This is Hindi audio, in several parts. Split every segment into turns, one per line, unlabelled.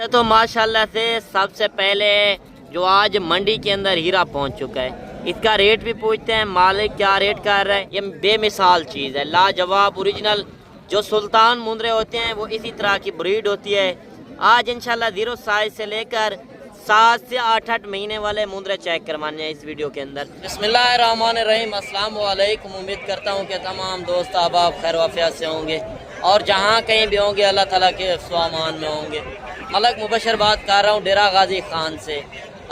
तो माशाल्लाह से सबसे पहले जो आज मंडी के अंदर हीरा पहुंच चुका है, इसका रेट भी पूछते हैं, मालिक क्या रेट कर रहा है। ये बेमिसाल चीज़ है, लाजवाब ओरिजिनल जो सुल्तान मुंद्रे होते हैं वो इसी तरह की ब्रीड होती है। आज इंशाल्लाह 0 साइज से लेकर 7 से 8 महीने वाले मुंद्रे चेक करवाने हैं इस वीडियो के अंदर। बिस्मिल्लाहिर्रहमानिर्रहीम, अस्सलाम वालेकुम। उम्मीद करता हूँ कि तमाम दोस्त अहबाब खैर वाफियत से होंगे और जहाँ कहीं भी होंगे अल्लाह ताला के स्वामान में होंगे। मलक मुबशर बात कर रहा हूँ डेरा गाजी खान से।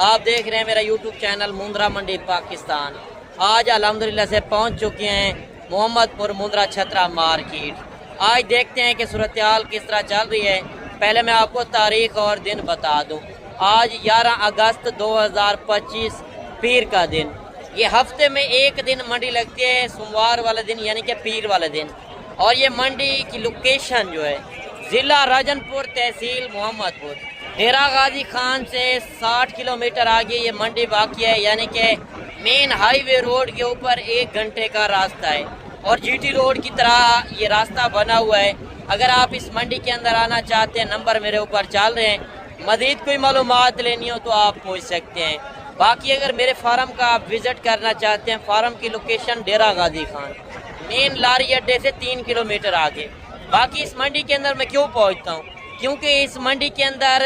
आप देख रहे हैं मेरा यूट्यूब चैनल मुंद्रा मंडी पाकिस्तान। आज अल्हम्दुलिल्लाह से पहुँच चुके हैं मोहम्मदपुर मुंद्रा छतरा मार्केट। आज देखते हैं कि सूरत हाल किस तरह चल रही है। पहले मैं आपको तारीख और दिन बता दूं। आज 11 अगस्त 2025 पीर का दिन। ये हफ्ते में एक दिन मंडी लगती है, सोमवार वाले दिन यानी कि पीर वाले दिन। और ये मंडी की लोकेशन जो है ज़िला राजनपुर, तहसील मोहम्मदपुर। डेरा गाजी खान से 60 किलोमीटर आगे ये मंडी वाक़ई है, यानी कि मेन हाईवे रोड के ऊपर 1 घंटे का रास्ता है और जीटी रोड की तरह ये रास्ता बना हुआ है। अगर आप इस मंडी के अंदर आना चाहते हैं, नंबर मेरे ऊपर चल रहे हैं। मज़ीद कोई मालूमात लेनी हो तो आप पूछ सकते हैं। बाकी अगर मेरे फार्म का आप विज़िट करना चाहते हैं, फार्म की लोकेशन डेरा गाजी खान, मेन लारी अड्डे से 3 किलोमीटर आगे। बाकी इस मंडी के अंदर मैं क्यों पहुंचता हूं? क्योंकि इस मंडी के अंदर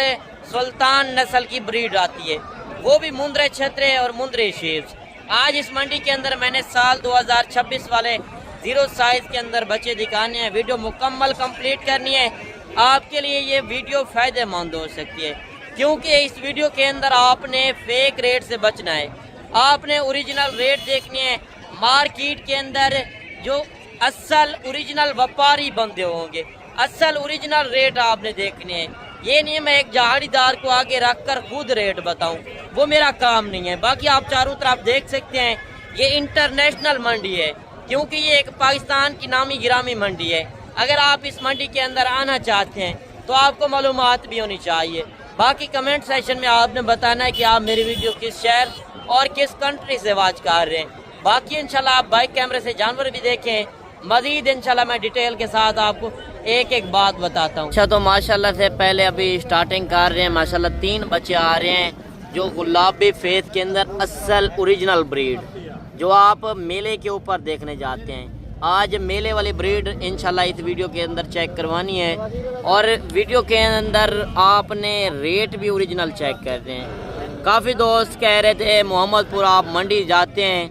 सुल्तान नस्ल की ब्रीड आती है, वो भी मुंद्रे छतरे और मुंद्रे शेप्स। आज इस मंडी के अंदर मैंने साल 2026 वाले 0 साइज़ के अंदर बच्चे दिखाने हैं। वीडियो मुकम्मल कंप्लीट करनी है। आपके लिए ये वीडियो फ़ायदेमंद हो सकती है, क्योंकि इस वीडियो के अंदर आपने फेक रेट से बचना है। आपने ओरिजिनल रेट देखने हैं। मार्केट के अंदर जो असल ओरिजिनल व्यापारी बंदे होंगे, असल ओरिजिनल रेट आपने देखने हैं। ये नहीं मैं एक जहाड़ीदार को आगे रखकर खुद रेट बताऊं, वो मेरा काम नहीं है। बाकी आप चारों तरफ देख सकते हैं ये इंटरनेशनल मंडी है, क्योंकि ये एक पाकिस्तान की नामी गिरामी मंडी है। अगर आप इस मंडी के अंदर आना चाहते हैं तो आपको मालूमात भी होनी चाहिए। बाकी कमेंट सेक्शन में आपने बताना है कि आप मेरी वीडियो किस शहर और किस कंट्री से वॉच कर रहे हैं। बाकी इंशाल्लाह आप बाइक कैमरे से जानवर भी देखें। मजीद इंशाल्लाह मैं डिटेल के साथ आपको एक एक बात बताता हूँ। अच्छा, तो माशाल्लाह से पहले अभी स्टार्टिंग कर रहे हैं। माशाल्लाह 3 बच्चे आ रहे हैं जो गुलाबी फेस के अंदर असल ओरिजिनल ब्रीड, जो आप मेले के ऊपर देखने जाते हैं। आज मेले वाली ब्रीड इंशाल्लाह इस वीडियो के अंदर चेक करवानी है और वीडियो के अंदर आपने रेट भी ओरिजिनल चेक कर रहे हैं। काफ़ी दोस्त कह रहे थे मोहम्मदपुर आप मंडी जाते हैं,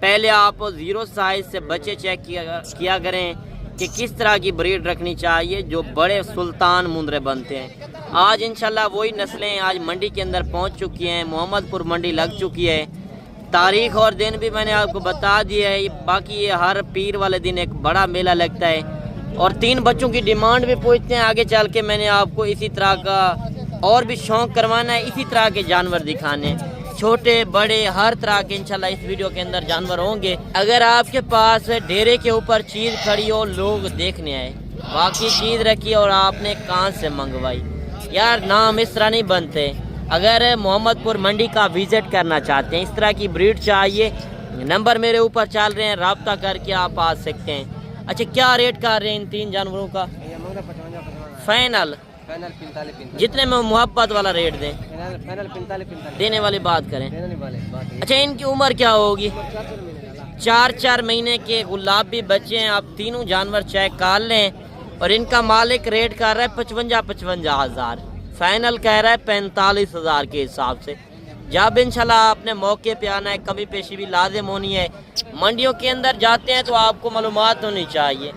पहले आप 0 साइज़ से बच्चे चेक किया करें कि किस तरह की ब्रीड रखनी चाहिए जो बड़े सुल्तान मुंद्रे बनते हैं। आज इंशाल्लाह वही नस्लें आज मंडी के अंदर पहुंच चुकी हैं। मोहम्मदपुर मंडी लग चुकी है। तारीख और दिन भी मैंने आपको बता दिया है। बाकी ये हर पीर वाले दिन एक बड़ा मेला लगता है और 3 बच्चों की डिमांड भी पूछते हैं। आगे चल के मैंने आपको इसी तरह का और भी शौक़ करवाना है, इसी तरह के जानवर दिखाने, छोटे बड़े हर तरह के इंशाल्लाह इस वीडियो के अंदर जानवर होंगे। अगर आपके पास डेरे के ऊपर चीज़ खड़ी हो, लोग देखने आए, बाकी चीज़ रखी और आपने कहाँ से मंगवाई, यार नाम इस तरह नहीं बनते। अगर मोहम्मदपुर मंडी का विज़िट करना चाहते हैं, इस तरह की ब्रीड चाहिए, नंबर मेरे ऊपर चल रहे हैं, रब्ता करके आप आ सकते हैं। अच्छा, क्या रेट कर रहे हैं इन 3 जानवरों का? फाइनल जितने में मोहब्बत वाला रेट दें, देने वाली बात करें। अच्छा, इनकी उम्र क्या होगी? 4-4 महीने के गुलाबी बच्चे हैं। आप तीनों जानवर चेक कर लें और इनका मालिक रेट कर रहा है 55 हज़ार, फाइनल कह रहा है 45 हज़ार के हिसाब से। जब इंशाल्लाह आपने मौके पे आना है, कमी पेशी भी लाजिम होनी है। मंडियों के अंदर जाते हैं तो आपको मालूमात होनी चाहिए।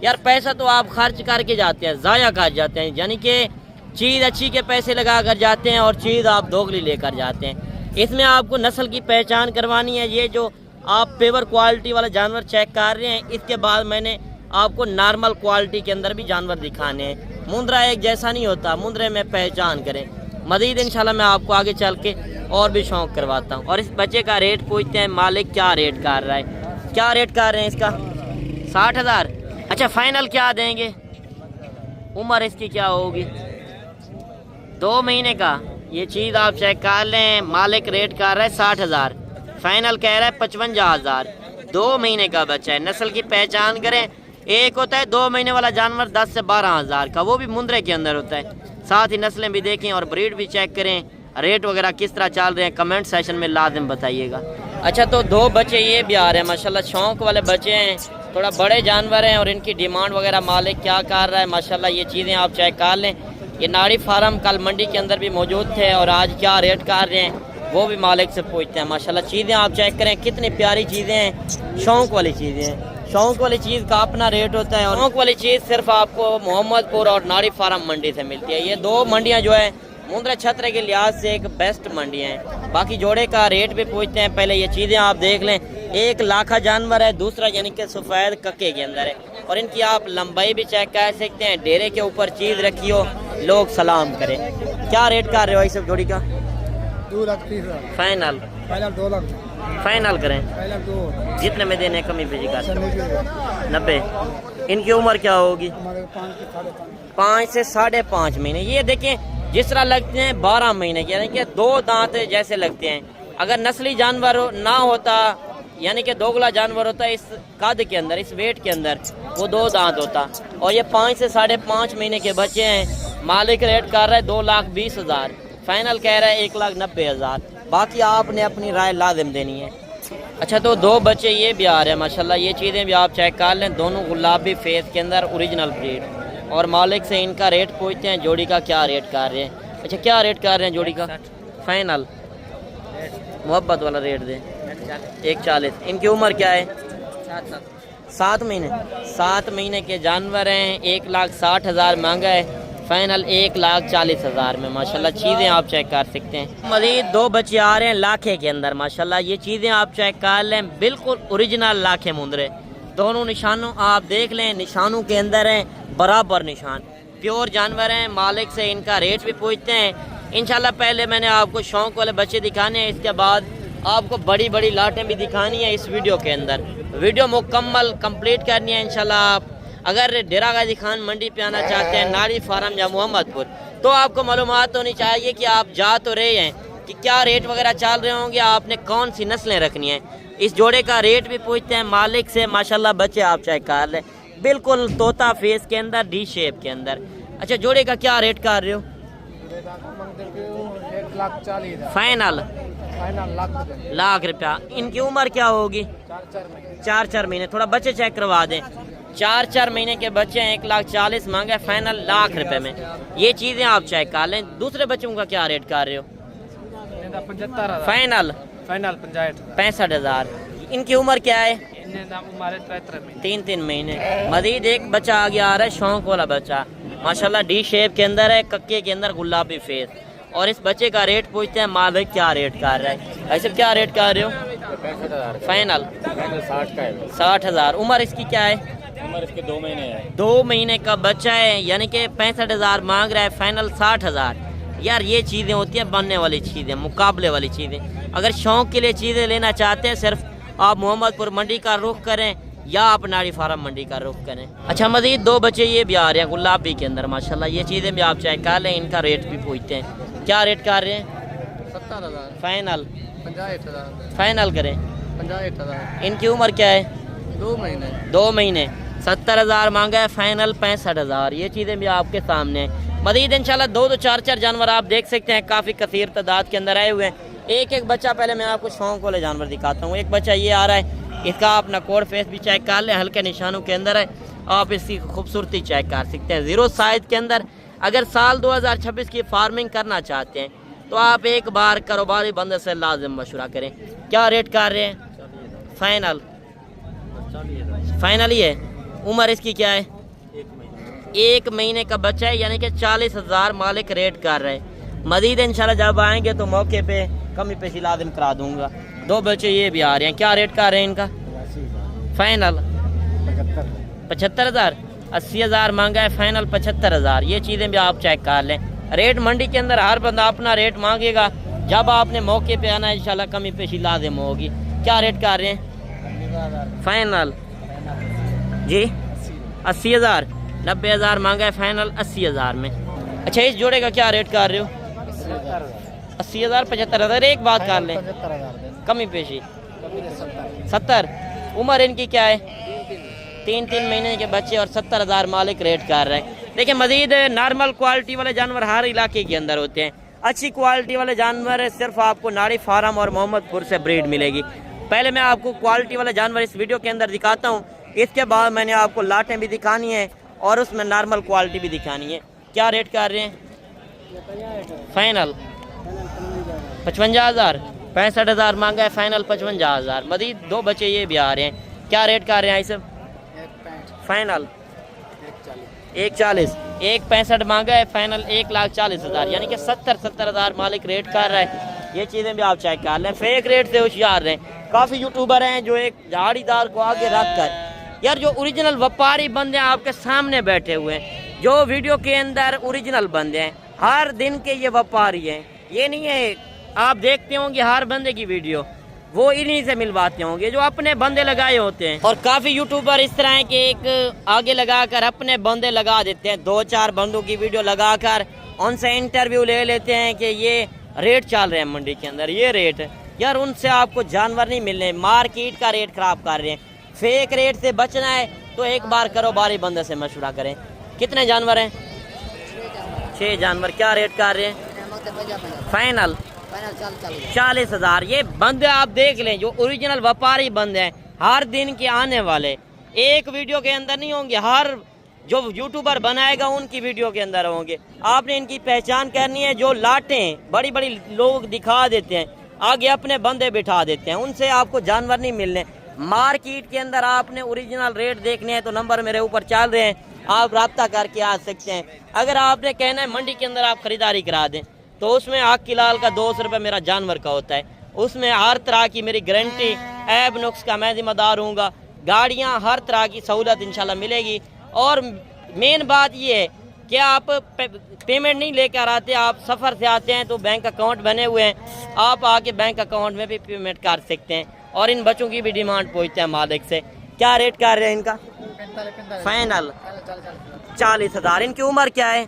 यार पैसा तो आप खर्च करके जाते हैं, ज़ाया कर जाते हैं, यानी कि चीज़ अच्छी के पैसे लगा कर जाते हैं और चीज़ आप दोगली लेकर जाते हैं। इसमें आपको नस्ल की पहचान करवानी है। ये जो आप पेवर क्वालिटी वाला जानवर चेक कर रहे हैं, इसके बाद मैंने आपको नॉर्मल क्वालिटी के अंदर भी जानवर दिखाने हैं। मुंद्रा एक जैसा नहीं होता, मुंद्रे में पहचान करें। मज़ीद इंशाल्लाह मैं आपको आगे चल के और भी शौक़ करवाता हूँ। और इस बच्चे का रेट पूछते हैं, मालिक क्या रेट कर रहा है? क्या रेट कर रहे हैं इसका? 60 हज़ार। अच्छा, फाइनल क्या देंगे? उम्र इसकी क्या होगी? 2 महीने का। ये चीज़ आप चेक कर लें। मालिक रेट कर रहा है 60 हज़ार, फाइनल कह रहा है 55 हज़ार। 2 महीने का बच्चा है। नस्ल की पहचान करें। एक होता है 2 महीने वाला जानवर 10 से 12 हज़ार का, वो भी मुंद्रे के अंदर होता है। साथ ही नस्लें भी देखें और ब्रीड भी चेक करें। रेट वगैरह किस तरह चल रहे हैं कमेंट सेशन में लाजिम बताइएगा। अच्छा, तो 2 बच्चे ये भी आ रहे हैं माशाल्लाह, शौक वाले बच्चे हैं, थोड़ा बड़े जानवर हैं और इनकी डिमांड वगैरह मालिक क्या कर रहा है माशाल्लाह, ये चीज़ें आप चेक कर लें। ये नाड़ी फार्म कल मंडी के अंदर भी मौजूद थे और आज क्या रेट कर रहे हैं वो भी मालिक से पूछते हैं माशाल्लाह। चीज़ें आप चेक करें, कितनी प्यारी चीज़ें हैं, शौक वाली चीज़ें हैं। शौक वाली चीज़ का अपना रेट होता है और शौक वाली चीज़ सिर्फ आपको मोहम्मदपुर और नाड़ी फार्म मंडी से मिलती है। ये 2 मंडियाँ जो है मुंद्रा छतरे के लिहाज से एक बेस्ट मंडियाँ हैं। बाकी जोड़े का रेट भी पूछते हैं, पहले ये चीज़ें आप देख लें। एक लाखा जानवर है, दूसरा यानी कि सफ़ेद कक्के के अंदर है और इनकी आप लंबाई भी चेक कर सकते हैं। डेरे के ऊपर चीज़ रखी हो, लोग सलाम करें। क्या रेट कर रहे हो इस सब जोड़ी का?
2,30,000
फाइनल
2 लाख
फाइनल करें,
2
जितने में देने कमी भेजी का 90। इनकी उम्र क्या होगी? 5 से 5.5 महीने। ये देखें जिस तरह लगते हैं 12 महीने के, यानी कि 2 दांत जैसे लगते हैं। अगर नस्ली जानवर ना होता यानी कि दोगला जानवर होता इस कद के अंदर, इस वेट के अंदर, वो 2 दांत होता। और ये 5 से 5.5 महीने के बच्चे हैं। मालिक रेट कर रहा है 2,20,000, फाइनल कह रहा है 1,90,000। बाकी आपने अपनी राय लाजिम देनी है। अच्छा, तो 2 बच्चे ये भी आ रहे हैं माशाल्लाह, ये चीज़ें भी आप चेक कर लें। दोनों गुलाबी फेस के अंदर ओरिजिनल ब्रीड और मालिक से इनका रेट पूछते हैं जोड़ी का क्या रेट कर रहे हैं। अच्छा, क्या रेट कर रहे हैं जोड़ी का? फाइनल मोहब्बत वाला रेट दे 1,40। इनकी उम्र क्या है? 7 महीने। 7 महीने के जानवर हैं। 1,60,000 मांगा है, फाइनल 1,40,000 में माशाल्लाह। चीज़ें आप चेक कर सकते हैं। मज़ीद 2 बच्चे आ रहे हैं लाखे के अंदर माशाल्लाह। ये चीज़ें आप चेक कर लें, बिल्कुल ओरिजिनल लाखे मुंदरे। दोनों निशानों आप देख लें, निशानों के अंदर हैं बराबर निशान, प्योर जानवर हैं। मालिक से इनका रेट भी पूछते हैं इंशाल्लाह। पहले मैंने आपको शौक वाले बच्चे दिखाने हैं, इसके बाद आपको बड़ी बड़ी लाटें भी दिखानी है इस वीडियो के अंदर। वीडियो मुकम्मल कंप्लीट करनी है इंशाल्लाह। आप अगर डेरा गाजी खान मंडी पे आना चाहते हैं, नाड़ी फार्म या मोहम्मदपुर, तो आपको मालूमात होनी चाहिए कि आप जा तो रहे हैं कि क्या रेट वगैरह चल रहे होंगे, आपने कौन सी नस्लें रखनी है। इस जोड़े का रेट भी पूछते हैं मालिक से माशाल्लाह। बच्चे आप चेक कर लें, बिल्कुल तोता फेस के अंदर, डी शेप के अंदर। अच्छा, जोड़े का क्या रेट कर रहे हो?
1,40,000
फाइनल लाख रुपया। इनकी उम्र क्या होगी? 4 महीने। थोड़ा बच्चे चेक करवा दें। 4 महीने के बच्चे हैं। 1,40,000 मांगे, फाइनल लाख रुपए में। ये चीज़ें आप चेक कर लें। दूसरे बच्चों का क्या रेट कर रहे हो?
75,000
फाइनल 65,000। इनकी उम्र क्या है? 3 महीने। मजीद एक बच्चा आगे आ रहा है, शौक वाला बच्चा माशाल्लाह, डी शेप के अंदर है, कक्के के अंदर गुलाबी फेस। और इस बच्चे का रेट पूछते हैं मालिक क्या रेट कर रहा है। ऐसे क्या रेट कर रहे हो?
65,000
फाइनल
60 का है।
60,000। उम्र इसकी क्या है?
उम्र इसके 2 महीने है।
2 महीने का बच्चा है, यानी कि 65,000 मांग रहा है, फाइनल 60,000। यार ये चीज़ें होती हैं बनने वाली चीज़ें, मुकाबले वाली चीज़ें। अगर शौक के लिए चीज़ें लेना चाहते हैं, सिर्फ आप मोहम्मदपुर मंडी का रुख करें या आप नाड़ी फार्म मंडी का रुख करें। अच्छा, मजीद 2 बच्चे ये भी आ रहे हैं गुलाबी के अंदर माशाल्लाह। ये चीज़ें भी आप चेक कर लें, इनका रेट भी पूछते हैं। क्या रेट कर रहे हैं?
70,000
फाइनल
65,000
फाइनल करें।
65,000।
इनकी उम्र क्या है?
2 महीने
2 महीने। 70,000 मांगा है, फाइनल 65,000। ये चीज़ें भी आपके सामने हैं। मजीद इंशाल्लाह 2 4 जानवर आप देख सकते हैं, काफ़ी कसीर तादाद के अंदर आए हुए हैं। एक बच्चा पहले मैं आपको शौक वाले जानवर दिखाता हूँ। एक बच्चा ये आ रहा है, इसका अपना कोड फेस भी चेक कर लें, हल्के निशानों के अंदर है। आप इसकी खूबसूरती चेक कर सकते हैं, 0 साइज के अंदर। अगर साल 2026 की फार्मिंग करना चाहते हैं तो आप एक बार कारोबारी बंदे से लाजिम मशवरा करें। क्या रेट कर रहे हैं? फाइनल फाइनल ही है। उम्र इसकी क्या है? 1 महीने का बच्चा है, यानी कि 40,000 मालिक रेट कर रहे हैं। मजीद इंशाल्लाह जब आएंगे तो मौके पे कमी पेशी लाजिम करा दूंगा। 2 बच्चे ये भी आ रहे हैं। क्या रेट कर रहे हैं इनका? फाइनल 75,000। 80,000 मांगा है, फाइनल 75,000। ये चीज़ें भी आप चेक कर लें। रेट मंडी के अंदर हर बंदा अपना रेट मांगेगा, जब आपने मौके पे आना इंशाल्लाह कमी पेशी लाजिम होगी। क्या रेट कर रहे हैं? फाइनल जी 80,000। 90,000 मांगा है, फाइनल 80,000 में। अच्छा, इस जोड़े का क्या रेट कर रहे हो? 80,000 75,000। एक बात कर लें, कमी पेशी 70। उम्र इनकी क्या है? 3 महीने के बच्चे और 70,000 मालिक रेट कर रहे हैं। देखिए मजीद नॉर्मल क्वालिटी वाले जानवर हर इलाके के अंदर होते हैं, अच्छी क्वालिटी वाले जानवर सिर्फ आपको नाड़ी फार्म और मोहम्मदपुर से ब्रीड मिलेगी। पहले मैं आपको क्वालिटी वाले जानवर इस वीडियो के अंदर दिखाता हूँ, इसके बाद मैंने आपको लाटें भी दिखानी है और उसमें नॉर्मल क्वालिटी भी दिखानी है। क्या रेट कर रहे हैं? फाइनल 55,000, 65,000 मांगा है, फाइनल 55,000। मजीद 2 बच्चे ये भी आ रहे हैं, क्या रेट कर रहे हैं इसे? फाइनल 140, 165 मांगा है, फाइनल 1,40,000, यानी कि 70,000 मालिक रेट कर रहा है। ये चीज़ें भी आप चेक कर लें, फेक रेट से होशियार रहें। काफ़ी यूट्यूबर हैं जो एक झाड़ीदार को आगे रख कर, यार जो ओरिजिनल व्यापारी बंदे हैं आपके सामने बैठे हुए हैं, जो वीडियो के अंदर ओरिजिनल बंदे हैं, हर दिन के ये व्यापारी हैं। ये नहीं है आप देखते होंगे हर बंदे की वीडियो, वो इन्हीं से मिलवाते होंगे जो अपने बंदे लगाए होते हैं। और काफ़ी यूट्यूबर इस तरह के एक आगे लगाकर अपने बंदे लगा देते हैं, 2-4 बंदों की वीडियो लगाकर उनसे इंटरव्यू ले लेते हैं कि ये रेट चल रहे हैं मंडी के अंदर, ये रेट है। यार उनसे आपको जानवर नहीं मिलने, मार्केट का रेट ख़राब कर रहे हैं। फेक रेट से बचना है तो एक बार कारोबारी बंदे से मशवरा करें। कितने जानवर हैं? 6 जानवर। क्या रेट कर रहे हैं? फाइनल 40,000। ये बंदे आप देख लें जो ओरिजिनल व्यापारी बंदे हैं, हर दिन के आने वाले, एक वीडियो के अंदर नहीं होंगे, हर जो यूट्यूबर बनाएगा उनकी वीडियो के अंदर होंगे। आपने इनकी पहचान करनी है। जो लाटें बड़ी बड़ी लोग दिखा देते हैं, आगे अपने बंदे बिठा देते हैं, उनसे आपको जानवर नहीं मिलने। मार्केट के अंदर आपने ओरिजिनल रेट देखने हैं तो नंबर मेरे ऊपर चल रहे हैं, आप रब्ता करके आ सकते हैं। अगर आपने कहना है मंडी के अंदर आप खरीदारी करा दें तो उसमें आग की लाल का 200 रुपये मेरा जानवर का होता है, उसमें हर तरह की मेरी गारंटी, ऐब नुक्स का मैं जिम्मेदार हूँगा। गाड़ियाँ हर तरह की सहूलत इंशाल्लाह मिलेगी। और मेन बात ये है कि आप पेमेंट नहीं लेकर आते, आप सफ़र से आते हैं तो बैंक अकाउंट बने हुए हैं, आप आके बैंक अकाउंट में भी पेमेंट कर सकते हैं। और इन बच्चों की भी डिमांड पूछते हैं मालिक से। क्या रेट कर रहे हैं इनका? फाइनल 40,000। इनकी उम्र क्या है?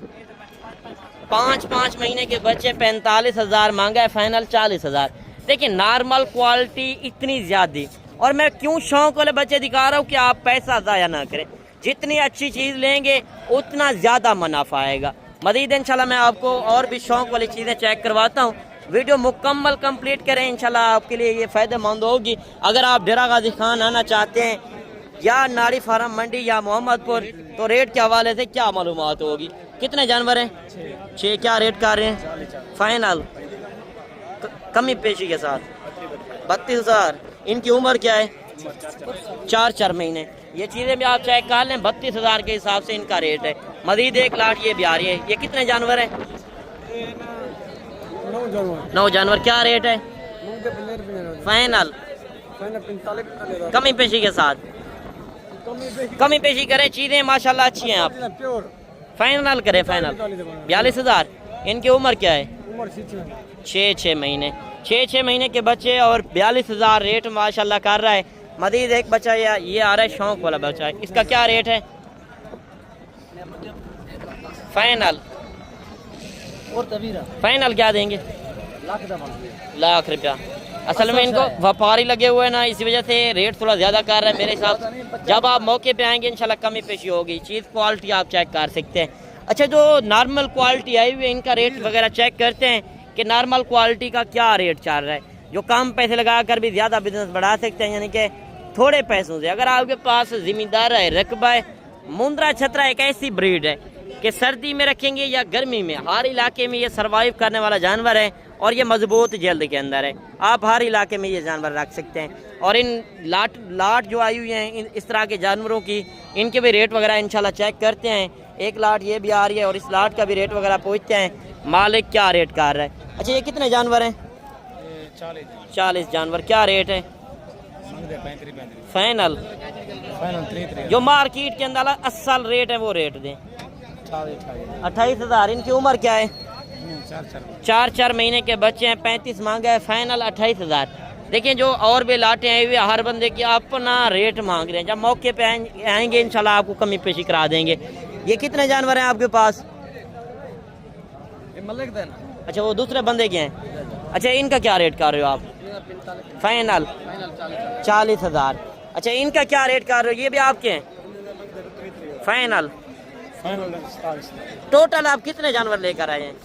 5 महीने के बच्चे, 45,000 मांगा है, फाइनल 40,000। देखिए नॉर्मल क्वालिटी इतनी ज़्यादा, और मैं क्यों शौक वाले बच्चे दिखा रहा हूँ कि आप पैसा ज़ाया ना करें। जितनी अच्छी चीज़ लेंगे उतना ज़्यादा मुनाफा आएगा। मज़ीद इंशाल्लाह मैं आपको और भी शौक वाली चीज़ें चेक करवाता हूँ। वीडियो मुकम्मल कंप्लीट करें, इंशाल्लाह आपके लिए ये फ़ायदेमंद होगी। अगर आप डेरा गाजी खान आना चाहते हैं या नाड़ी फार्म मंडी या मोहम्मदपुर, तो रेट के हवाले से क्या मालूमात होगी? कितने जानवर हैं? 6। क्या रेट कर रहे हैं? फाइनल कमी पेशी के साथ 32,000। इनकी उम्र क्या है? 4 महीने। ये चीज़ें भी आप चेक कर लें, 32,000 के हिसाब से इनका रेट है। मजीद एक लाट ये भी आ रही है। ये कितने जानवर हैं? 9 जानवर। क्या रेट है? फाइनल कमी पेशी के साथ, कमी पेशी करें, चीज़ें माशाल्लाह अच्छी हैं। आप फाइनल करें, फाइनल 42,000। इनकी उम्र क्या है? 6 महीने। 6 महीने के बच्चे और 42,000 रेट माशाल्लाह कर रहा है। मजीद एक बच्चा ये आ रहा है, शौक वाला बच्चा है, इसका क्या रेट है? फाइनल फाइनल क्या देंगे? लाख रुपया। असल में इनको व्यापारी लगे हुए हैं ना, इसी वजह से रेट थोड़ा ज़्यादा कर रहे हैं मेरे हिसाब से। जब आप मौके पे आएंगे इंशाल्लाह कमी पेशी होगी। चीज़ क्वालिटी आप चेक कर सकते हैं। अच्छा, जो नॉर्मल क्वालिटी आई हुई है इनका रेट वगैरह चेक करते हैं कि नॉर्मल क्वालिटी का क्या रेट चल रहा है। जो कम पैसे लगा कर भी ज़्यादा बिजनेस बढ़ा सकते हैं, यानी कि थोड़े पैसों से। अगर आपके पास ज़िम्मेदार है, रकबा है, मुंद्रा छतरा एक ऐसी ब्रीड है कि सर्दी में रखेंगे या गर्मी में, हर इलाके में ये सर्वाइव करने वाला जानवर है और ये मजबूत जल्द के अंदर है। आप हर इलाके में ये जानवर रख सकते हैं। और इन लाट जो आई हुई हैं इस तरह के जानवरों की, इनके भी रेट वगैरह इंशाल्लाह चेक करते हैं। एक लाट ये भी आ रही है और इस लाट का भी रेट वगैरह पूछते हैं मालिक क्या रेट कर रहा है। अच्छा, ये कितने जानवर हैं? 40 जानवर। क्या रेट है? फाइनल जो मार्केट के अंदर असल रेट है वो रेट दें। 28,000। इनकी उम्र क्या है? 4 महीने के बच्चे हैं, 35 मांगा है, फाइनल 28,000। देखिए जो और भी लाटे आई हुई हर बंदे की अपना रेट मांग रहे हैं। जब मौके पे आएंगे इंशाल्लाह आपको कमी पेशी करा देंगे। ये कितने जानवर हैं आपके पास? अच्छा, वो दूसरे बंदे के हैं। अच्छा, इनका क्या रेट कर रहे हो आप? फाइनल 40,000। अच्छा, इनका क्या रेट कर रहे हो? ये भी आपके हैं? फाइनल टोटल आप कितने जानवर लेकर आए हैं?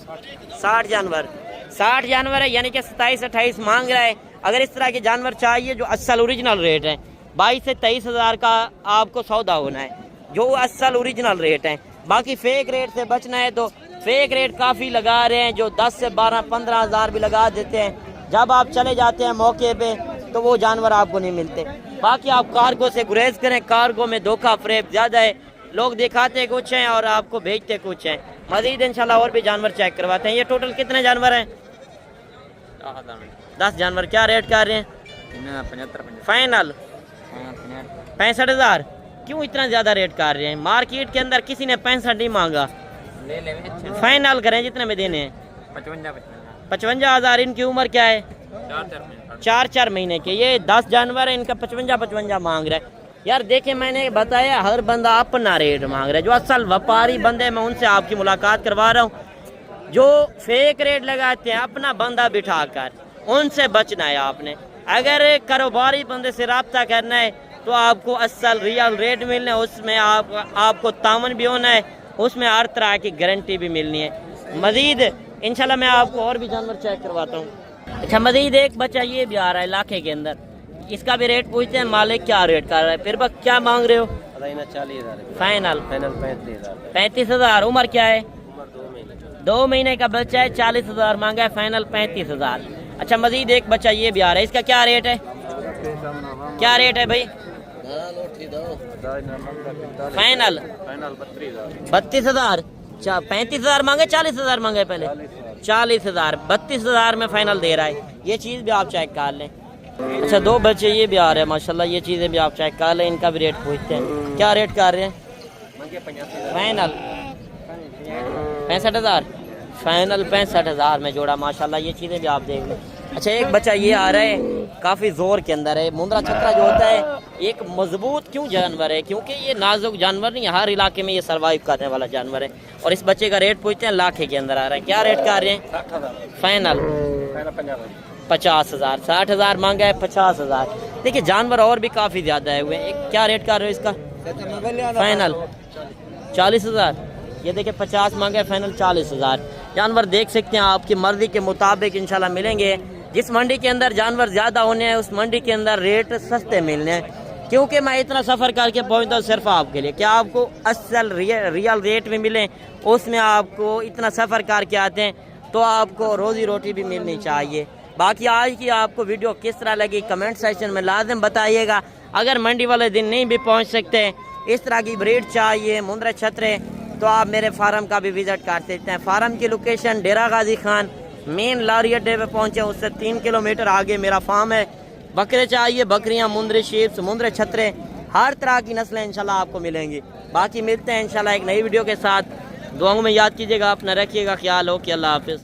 60 जानवर। 60 जानवर है, यानी कि 27-28 मांग रहा है। अगर इस तरह के जानवर चाहिए जो असल ओरिजिनल रेट है, 22 से 23 हज़ार का आपको सौदा होना है, जो असल ओरिजिनल रेट है। बाकी फेक रेट से बचना है तो फेक रेट काफ़ी लगा रहे हैं, जो 10 से 12-15 हज़ार भी लगा देते हैं। जब आप चले जाते हैं मौके पे तो वो जानवर आपको नहीं मिलते। बाकी आप कार्गो से गुरेज करें, कार्गो में धोखा फरेब ज़्यादा है, लोग दिखाते कुछ हैं और आपको भेजते कुछ हैं। मज़ीद इंशाल्लाह और भी जानवर चेक करवाते हैं। ये टोटल कितने जानवर हैं? 10 जानवर। क्या रेट कर रहे हैं?
75
फाइनल 65,000। क्यों इतना ज़्यादा रेट कर रहे हैं? मार्केट के अंदर किसी ने 65 नहीं मांगा। फाइनल करें जितने में देने हैं। 55,000। इनकी उम्र क्या है? 4-4 महीने के। ये 10 जानवर है, इनका 55 मांग रहा है। यार देखे, मैंने बताया हर बंदा अपना रेट मांग रहा है। जो असल व्यापारी बंदे, मैं उनसे आपकी मुलाकात करवा रहा हूँ। जो फेक रेट लगाते हैं अपना बंदा बिठा कर, उनसे बचना है आपने। अगर कारोबारी बंदे से रब्ता करना है तो आपको असल रियल रेट मिलना है, उसमें आपको तामन भी होना है, उसमें हर तरह की गारंटी भी मिलनी है। मजीद इंशाल्लाह मैं आपको और भी जानवर चेक करवाता हूँ। अच्छा, मजीद एक बच्चा ये भी आ रहा है इलाके के अंदर, इसका भी रेट पूछते हैं। मालिक क्या रेट कर रहा है? फिर क्या मांग रहे हो?
40,000।
फाइनल
35,000।
उम्र क्या है? 2 महीने का बच्चा है। 40,000 मांगा है, फाइनल 35,000। अच्छा, मजीद एक बच्चा ये भी आ रहा है, इसका क्या रेट है? क्या रेट है भाई? फाइनल 32,000। 35,000 मांगे, 40,000 मांगे पहले? 40,000। 32,000 में फाइनल दे रहा है। ये चीज़ भी आप चेक कर लें। अच्छा, 2 बच्चे ये भी आ रहे हैं माशाल्लाह, ये चीज़ें भी आप चेक कर लें, इनका भी रेट पूछते हैं। क्या रेट कर रहे हैं? फाइनल 65,000। फाइनल 65,000 में जोड़ा माशाल्लाह, ये चीज़ें भी आप देख लें। अच्छा, एक बच्चा ये आ रहा है, काफ़ी ज़ोर के अंदर है। मुंद्रा छकरा जो होता है एक मजबूत क्यों जानवर है? क्योंकि ये नाजुक जानवर नहीं, हर इलाके में ये सर्वाइव करने वाला जानवर है। और इस बच्चे का रेट पूछते हैं, लाखे के अंदर आ रहा है। क्या रेट कर रहे हैं? फाइनल 50,000। 60,000 मांगा है, 50,000। देखिए जानवर और भी काफ़ी ज़्यादा है हुए। क्या रेट कर रहे हो इसका? फाइनल 40,000। ये देखिए 50 मांगा है, फाइनल 40,000। जानवर देख सकते हैं, आपकी मर्जी के मुताबिक इंशाल्लाह मिलेंगे। जिस मंडी के अंदर जानवर ज़्यादा होने हैं उस मंडी के अंदर रेट सस्ते मिलने हैं। क्योंकि मैं इतना सफ़र करके पहुँचता हूँ सिर्फ आपके लिए, क्या आपको असल रियल रेट में मिले, उसमें आपको इतना सफ़र करके आते हैं तो आपको रोज़ी रोटी भी मिलनी चाहिए। बाकी आज की आपको वीडियो किस तरह लगी कमेंट सेक्शन में लाजिम बताइएगा। अगर मंडी वाले दिन नहीं भी पहुँच सकते, इस तरह की ब्रीड चाहिए मुंद्रा छतरे, तो आप मेरे फार्म का भी विज़िट कर सकते हैं। फार्म की लोकेशन डेरा गाजी खान मेन लारी अड्डे पे पहुँचे, उससे 3 किलोमीटर आगे मेरा फार्म है। बकरे चाहिए, बकरियां, मुंद्रे शीप्स, मुंद्रे छतरे, हर तरह की नस्लें इंशाल्लाह आपको मिलेंगी। बाकी मिलते हैं इंशाल्लाह एक नई वीडियो के साथ। दुआओं में याद कीजिएगा, अपना रखिएगा ख्याल हो कि अल्लाह हाफिज़।